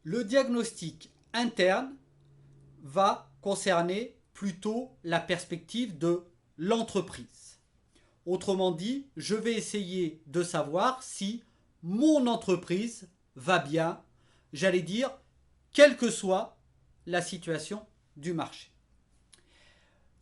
Le diagnostic interne va concerner plutôt la perspective de l'entreprise. Autrement dit, je vais essayer de savoir si mon entreprise va bien, j'allais dire, quelle que soit la situation du marché.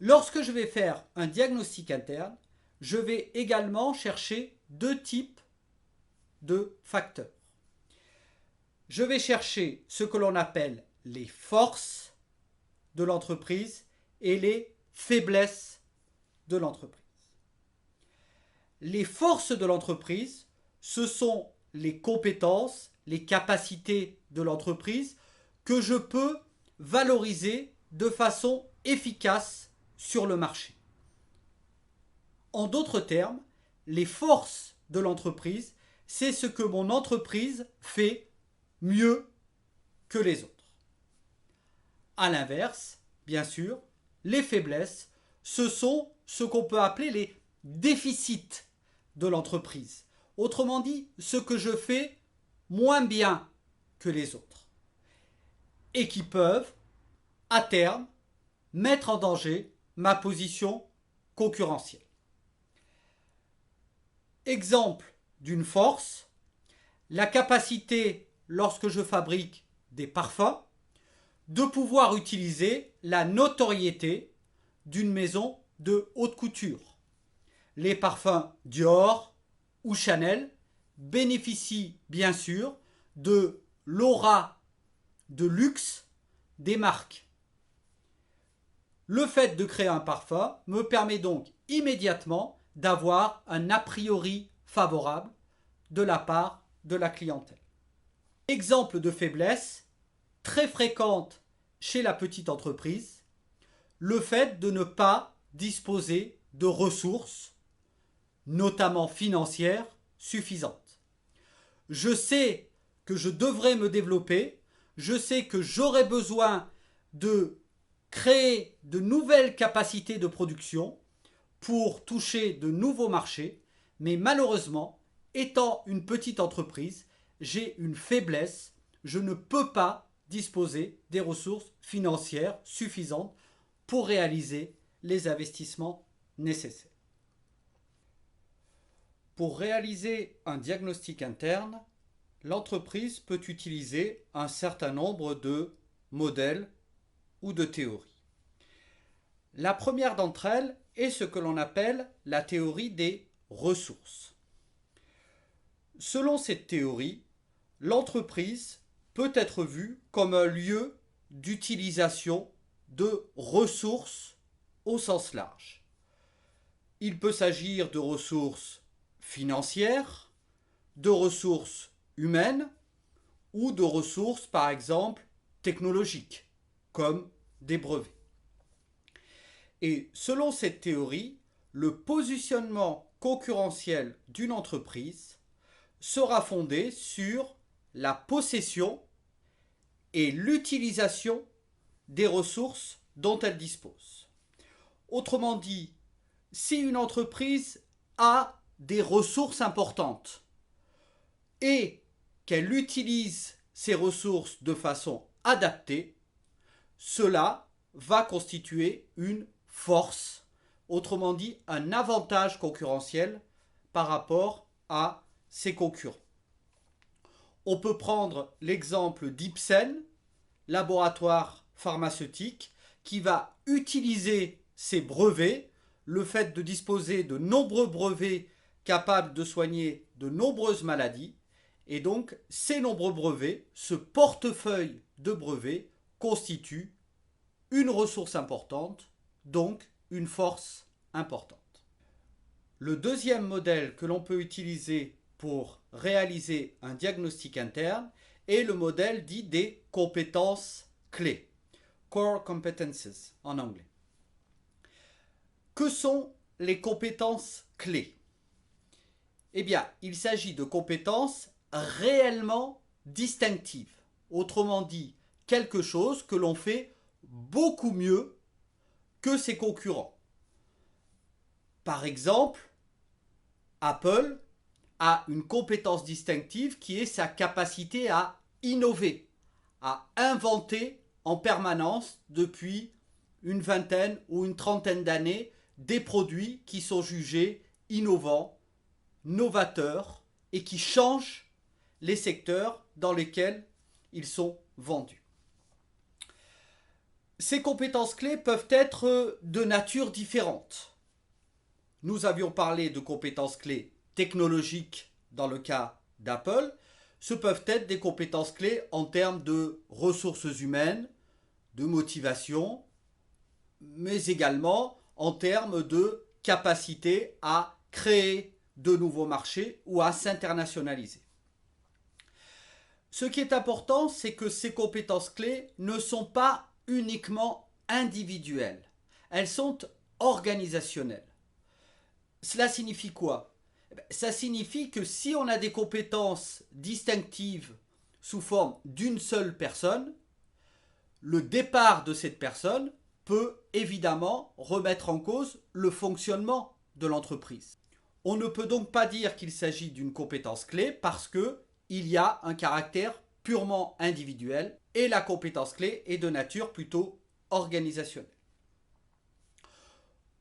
Lorsque je vais faire un diagnostic interne, je vais également chercher deux types de facteurs. Je vais chercher ce que l'on appelle les forces de l'entreprise et les faiblesses de l'entreprise. Les forces de l'entreprise, ce sont les compétences, les capacités de l'entreprise que je peux valoriser de façon efficace sur le marché. En d'autres termes, les forces de l'entreprise, c'est ce que mon entreprise fait mieux que les autres. À l'inverse, bien sûr, les faiblesses, ce sont ce qu'on peut appeler les déficits de l'entreprise. Autrement dit, ce que je fais moins bien que les autres. Et qui peuvent, à terme, mettre en danger ma position concurrentielle. Exemple d'une force, la capacité, lorsque je fabrique des parfums, de pouvoir utiliser la notoriété d'une maison de haute couture. Les parfums Dior ou Chanel bénéficient bien sûr de l'aura de luxe des marques. Le fait de créer un parfum me permet donc immédiatement d'avoir un a priori favorable de la part de la clientèle. Exemple de faiblesse très fréquente chez la petite entreprise, le fait de ne pas disposer de ressources, notamment financières, suffisantes. Je sais que je devrais me développer, je sais que j'aurai besoin de créer de nouvelles capacités de production pour toucher de nouveaux marchés, mais malheureusement, étant une petite entreprise, j'ai une faiblesse, je ne peux pas disposer des ressources financières suffisantes pour réaliser les investissements nécessaires. Pour réaliser un diagnostic interne, l'entreprise peut utiliser un certain nombre de modèles ou de théories. La première d'entre elles est ce que l'on appelle la théorie des ressources. Selon cette théorie, l'entreprise peut être vue comme un lieu d'utilisation de ressources au sens large. Il peut s'agir de ressources financières, de ressources humaines ou de ressources, par exemple, technologiques, comme des brevets. Et selon cette théorie, le positionnement concurrentiel d'une entreprise sera fondé sur la possession et l'utilisation des ressources dont elle dispose. Autrement dit, si une entreprise a des ressources importantes et qu'elle utilise ces ressources de façon adaptée, cela va constituer une force, autrement dit un avantage concurrentiel par rapport à ses concurrents. On peut prendre l'exemple d'Ipsen, laboratoire pharmaceutique, qui va utiliser ses brevets, le fait de disposer de nombreux brevets capables de soigner de nombreuses maladies, et donc ces nombreux brevets, ce portefeuille de brevets, constitue une ressource importante, donc une force importante. Le deuxième modèle que l'on peut utiliser pour réaliser un diagnostic interne est le modèle dit des compétences clés, Core Competences en anglais. Que sont les compétences clés? Eh bien, il s'agit de compétences réellement distinctives. Autrement dit, quelque chose que l'on fait beaucoup mieux que ses concurrents. Par exemple, Apple a une compétence distinctive qui est sa capacité à innover, à inventer en permanence depuis une vingtaine ou une trentaine d'années des produits qui sont jugés innovants, novateurs et qui changent les secteurs dans lesquels ils sont vendus. Ces compétences clés peuvent être de nature différente. Nous avions parlé de compétences clés technologiques dans le cas d'Apple. Ce peuvent être des compétences clés en termes de ressources humaines, de motivation, mais également en termes de capacité à créer de nouveaux marchés ou à s'internationaliser. Ce qui est important, c'est que ces compétences clés ne sont pas uniquement individuelles, elles sont organisationnelles. Cela signifie quoi? Ça signifie que si on a des compétences distinctives sous forme d'une seule personne, le départ de cette personne peut évidemment remettre en cause le fonctionnement de l'entreprise. On ne peut donc pas dire qu'il s'agit d'une compétence clé parce qu'il y a un caractère purement individuel et la compétence clé est de nature plutôt organisationnelle.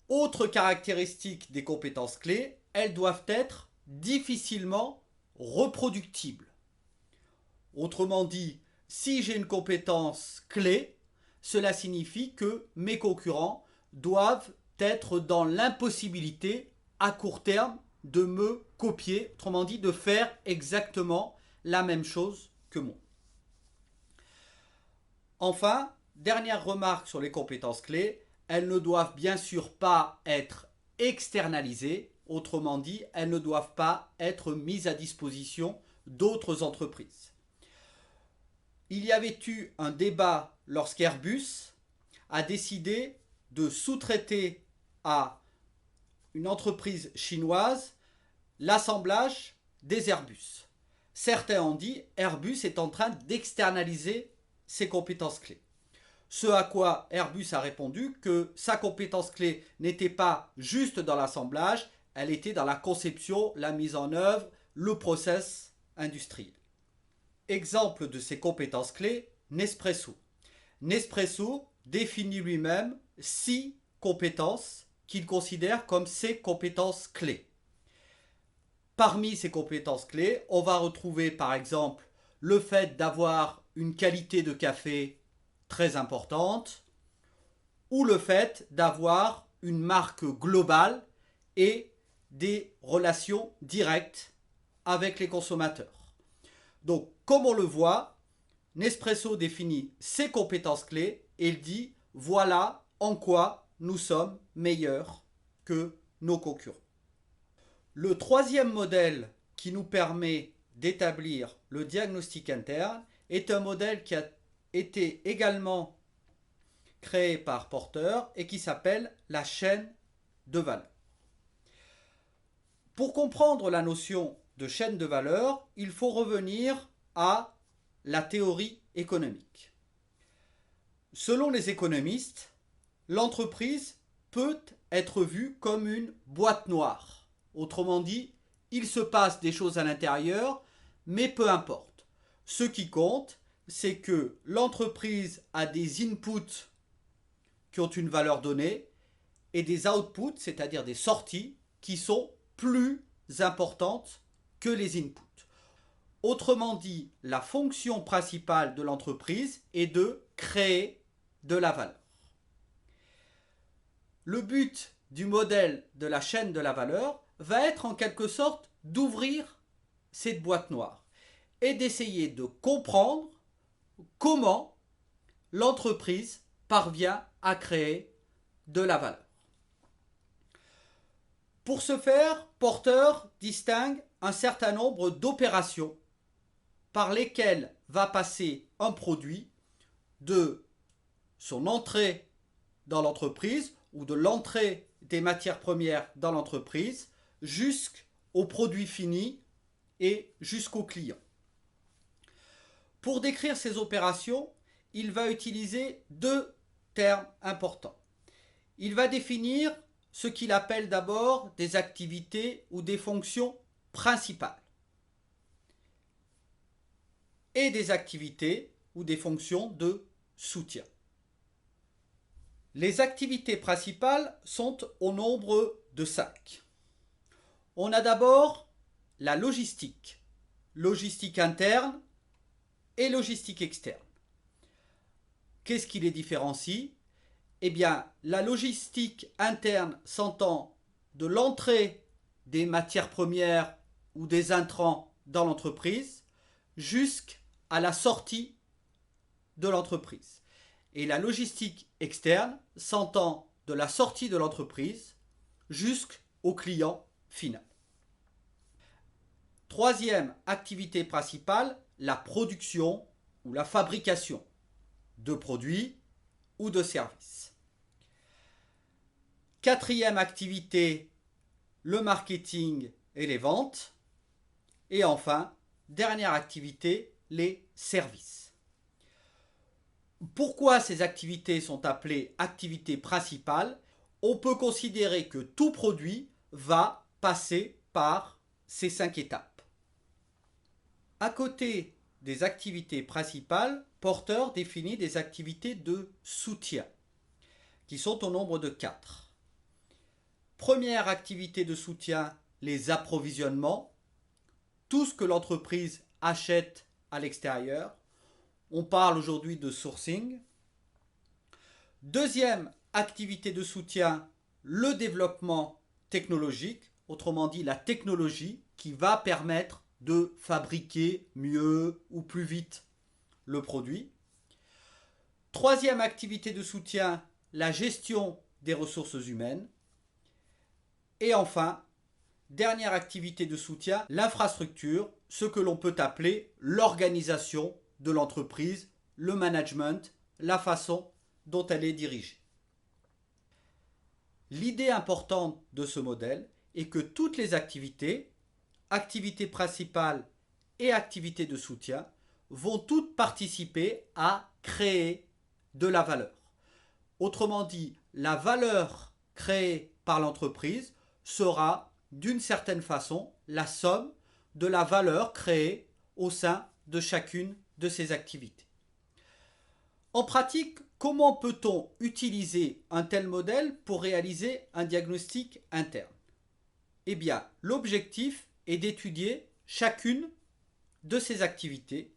Autre caractéristique des compétences clés, elles doivent être difficilement reproductibles. Autrement dit, si j'ai une compétence clé, cela signifie que mes concurrents doivent être dans l'impossibilité à court terme de me copier, autrement dit de faire exactement la même chose que moi. Enfin, dernière remarque sur les compétences clés, elles ne doivent bien sûr pas être externalisées, autrement dit, elles ne doivent pas être mises à disposition d'autres entreprises. Il y avait eu un débat lorsqu'Airbus a décidé de sous-traiter à une entreprise chinoise l'assemblage des Airbus. Certains ont dit Airbus est en train d'externaliser ses compétences clés. Ce à quoi Airbus a répondu que sa compétence clé n'était pas juste dans l'assemblage, elle était dans la conception, la mise en œuvre, le process industriel. Exemple de ces compétences clés, Nespresso. Nespresso définit lui-même 6 compétences qu'il considère comme ses compétences clés. Parmi ces compétences clés, on va retrouver par exemple le fait d'avoir une qualité de café très importante ou le fait d'avoir une marque globale et des relations directes avec les consommateurs. Donc, comme on le voit, Nespresso définit ses compétences clés et il dit voilà en quoi nous sommes meilleurs que nos concurrents. Le troisième modèle qui nous permet d'établir le diagnostic interne est un modèle qui a été également créé par Porter et qui s'appelle la chaîne de valeur. Pour comprendre la notion de chaîne de valeur, il faut revenir à la théorie économique. Selon les économistes, l'entreprise peut être vue comme une boîte noire. Autrement dit, il se passe des choses à l'intérieur, mais peu importe. Ce qui compte, c'est que l'entreprise a des inputs qui ont une valeur donnée et des outputs, c'est-à-dire des sorties, qui sont plus importantes que les inputs. Autrement dit, la fonction principale de l'entreprise est de créer de la valeur. Le but du modèle de la chaîne de la valeur va être en quelque sorte d'ouvrir cette boîte noire et d'essayer de comprendre comment l'entreprise parvient à créer de la valeur. Pour ce faire, Porter distingue un certain nombre d'opérations par lesquelles va passer un produit de son entrée dans l'entreprise ou de l'entrée des matières premières dans l'entreprise jusqu'au produit fini et jusqu'au client. Pour décrire ces opérations, il va utiliser 2 termes importants. Il va définir ce qu'il appelle d'abord des activités ou des fonctions principales et des activités ou des fonctions de soutien. Les activités principales sont au nombre de 5. On a d'abord la logistique, logistique interne et logistique externe. Qu'est-ce qui les différencie? Eh bien, la logistique interne s'entend de l'entrée des matières premières ou des intrants dans l'entreprise jusqu'à la sortie de l'entreprise. Et la logistique externe s'entend de la sortie de l'entreprise jusqu'au client final. Troisième activité principale, la production ou la fabrication de produits ou de services. Quatrième activité, le marketing et les ventes. Et enfin, dernière activité, les services. Pourquoi ces activités sont appelées activités principales? On peut considérer que tout produit va passer par ces 5 étapes. À côté des activités principales, Porter définit des activités de soutien, qui sont au nombre de 4. Première activité de soutien, les approvisionnements. Tout ce que l'entreprise achète à l'extérieur. On parle aujourd'hui de sourcing. Deuxième activité de soutien, le développement technologique, autrement dit la technologie qui va permettre de fabriquer mieux ou plus vite le produit. Troisième activité de soutien, la gestion des ressources humaines. Et enfin, dernière activité de soutien, l'infrastructure, ce que l'on peut appeler l'organisation de l'entreprise, le management, la façon dont elle est dirigée. L'idée importante de ce modèle est que toutes les activités, activités principales et activités de soutien, vont toutes participer à créer de la valeur. Autrement dit, la valeur créée par l'entreprise sera d'une certaine façon la somme de la valeur créée au sein de chacune de ces activités. En pratique, comment peut-on utiliser un tel modèle pour réaliser un diagnostic interne? Eh bien, l'objectif est d'étudier chacune de ces activités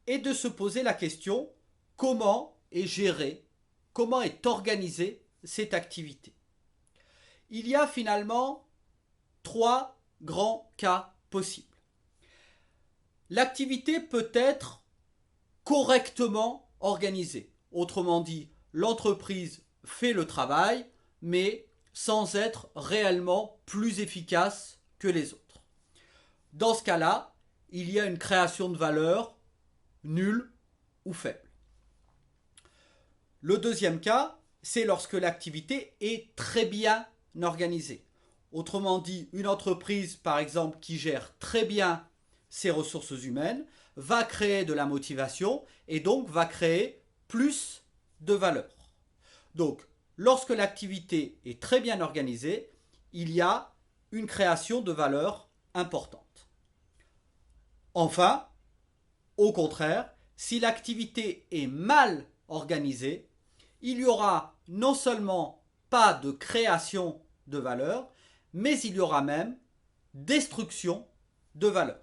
et de se poser la question comment est gérée, comment est organisée cette activité. Il y a finalement 3 grands cas possibles. L'activité peut être correctement organisée. Autrement dit, l'entreprise fait le travail, mais sans être réellement plus efficace que les autres. Dans ce cas-là, il y a une création de valeur nulle ou faible. Le deuxième cas, c'est lorsque l'activité est très bien organisée. Autrement dit, une entreprise, par exemple, qui gère très bien ses ressources humaines, va créer de la motivation et donc va créer plus de valeur. Donc, lorsque l'activité est très bien organisée, il y a une création de valeur importante. Enfin, au contraire, si l'activité est mal organisée, il y aura non seulement pas de création de valeur, mais il y aura même destruction de valeur.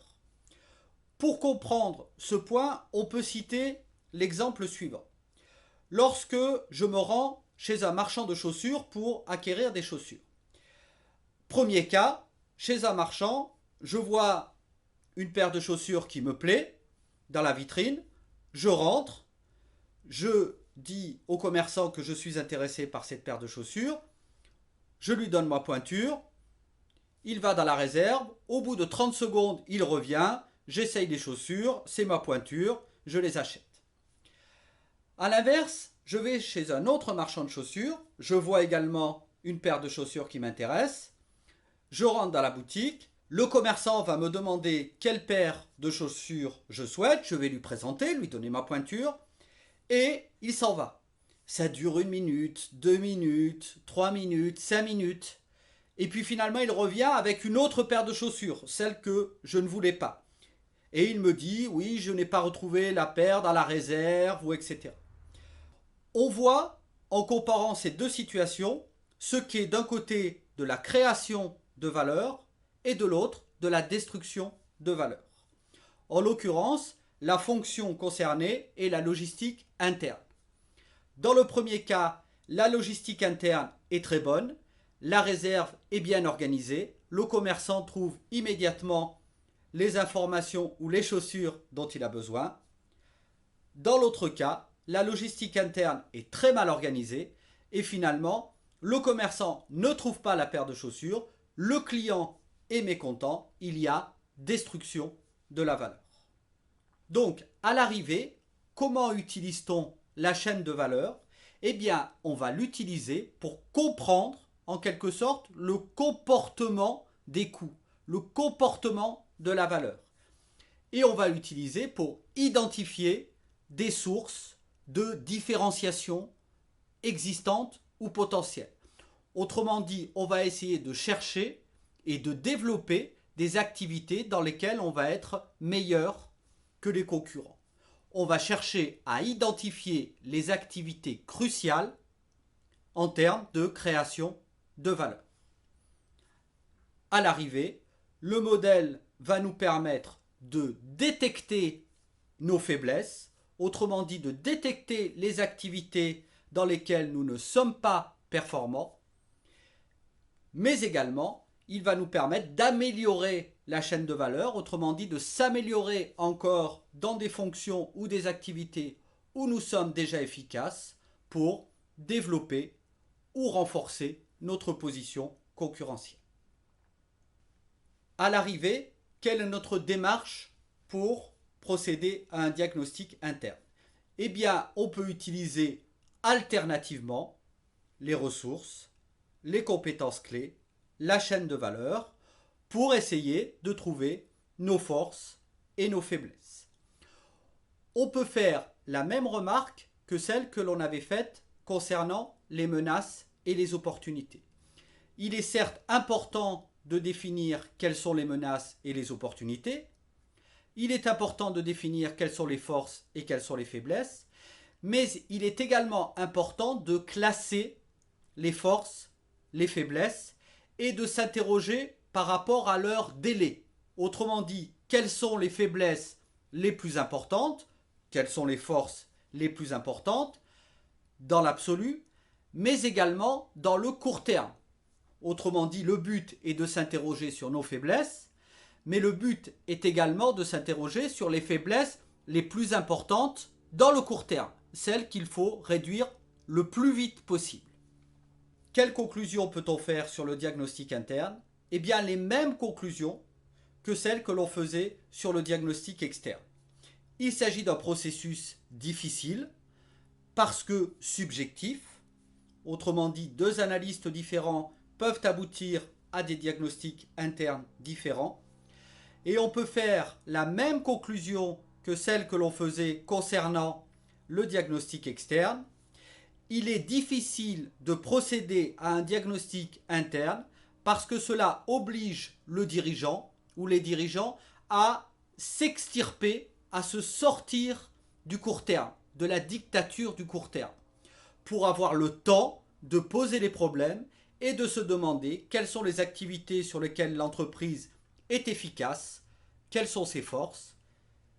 Pour comprendre ce point, on peut citer l'exemple suivant. Lorsque je me rends chez un marchand de chaussures pour acquérir des chaussures. Premier cas, chez un marchand, je vois une paire de chaussures qui me plaît dans la vitrine, je rentre, je dis au commerçant que je suis intéressé par cette paire de chaussures, je lui donne ma pointure, il va dans la réserve, au bout de 30 secondes, il revient, j'essaye les chaussures, c'est ma pointure, je les achète. A l'inverse, je vais chez un autre marchand de chaussures, je vois également une paire de chaussures qui m'intéresse, je rentre dans la boutique, le commerçant va me demander quelle paire de chaussures je souhaite, je vais lui présenter, lui donner ma pointure, et il s'en va. Ça dure 1 minute, 2 minutes, 3 minutes, 5 minutes, et puis finalement il revient avec une autre paire de chaussures, celle que je ne voulais pas. et il me dit oui, je n'ai pas retrouvé la paire dans la réserve ou etc. On voit en comparant ces deux situations ce qui est d'un côté de la création de valeur et de l'autre de la destruction de valeur. En l'occurrence, la fonction concernée est la logistique interne. Dans le premier cas, la logistique interne est très bonne, la réserve est bien organisée, le commerçant trouve immédiatement les informations ou les chaussures dont il a besoin. Dans l'autre cas, la logistique interne est très mal organisée et finalement, le commerçant ne trouve pas la paire de chaussures, le client est mécontent, il y a destruction de la valeur. Donc, à l'arrivée, comment utilise-t-on la chaîne de valeur? Eh bien, on va l'utiliser pour comprendre, en quelque sorte, le comportement des coûts, le comportement de la valeur. Et on va l'utiliser pour identifier des sources de différenciation existantes ou potentielles. Autrement dit, on va essayer de chercher et de développer des activités dans lesquelles on va être meilleur que les concurrents. On va chercher à identifier les activités cruciales en termes de création de valeur. À l'arrivée, le modèle va nous permettre de détecter nos faiblesses, autrement dit de détecter les activités dans lesquelles nous ne sommes pas performants, mais également il va nous permettre d'améliorer la chaîne de valeur, autrement dit de s'améliorer encore dans des fonctions ou des activités où nous sommes déjà efficaces pour développer ou renforcer notre position concurrentielle. À l'arrivée, quelle est notre démarche pour procéder à un diagnostic interne? Eh bien, on peut utiliser alternativement les ressources, les compétences clés, la chaîne de valeur pour essayer de trouver nos forces et nos faiblesses. On peut faire la même remarque que celle que l'on avait faite concernant les menaces et les opportunités. Il est certes important de définir quelles sont les menaces et les opportunités. Il est important de définir quelles sont les forces et quelles sont les faiblesses. Mais il est également important de classer les forces, les faiblesses et de s'interroger par rapport à leur délai. Autrement dit, quelles sont les faiblesses les plus importantes, quelles sont les forces les plus importantes dans l'absolu, mais également dans le court terme. Autrement dit, le but est de s'interroger sur nos faiblesses, mais le but est également de s'interroger sur les faiblesses les plus importantes dans le court terme, celles qu'il faut réduire le plus vite possible. Quelles conclusions peut-on faire sur le diagnostic interne? Eh bien, les mêmes conclusions que celles que l'on faisait sur le diagnostic externe. Il s'agit d'un processus difficile parce que subjectif. Autrement dit, deux analystes différents peuvent aboutir à des diagnostics internes différents. Et on peut faire la même conclusion que celle que l'on faisait concernant le diagnostic externe. Il est difficile de procéder à un diagnostic interne parce que cela oblige le dirigeant ou les dirigeants à s'extirper, à se sortir du court terme, de la dictature du court terme, pour avoir le temps de poser les problèmes et de se demander quelles sont les activités sur lesquelles l'entreprise est efficace, quelles sont ses forces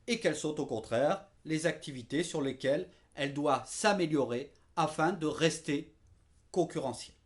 et quelles sont au contraire les activités sur lesquelles elle doit s'améliorer afin de rester concurrentielle.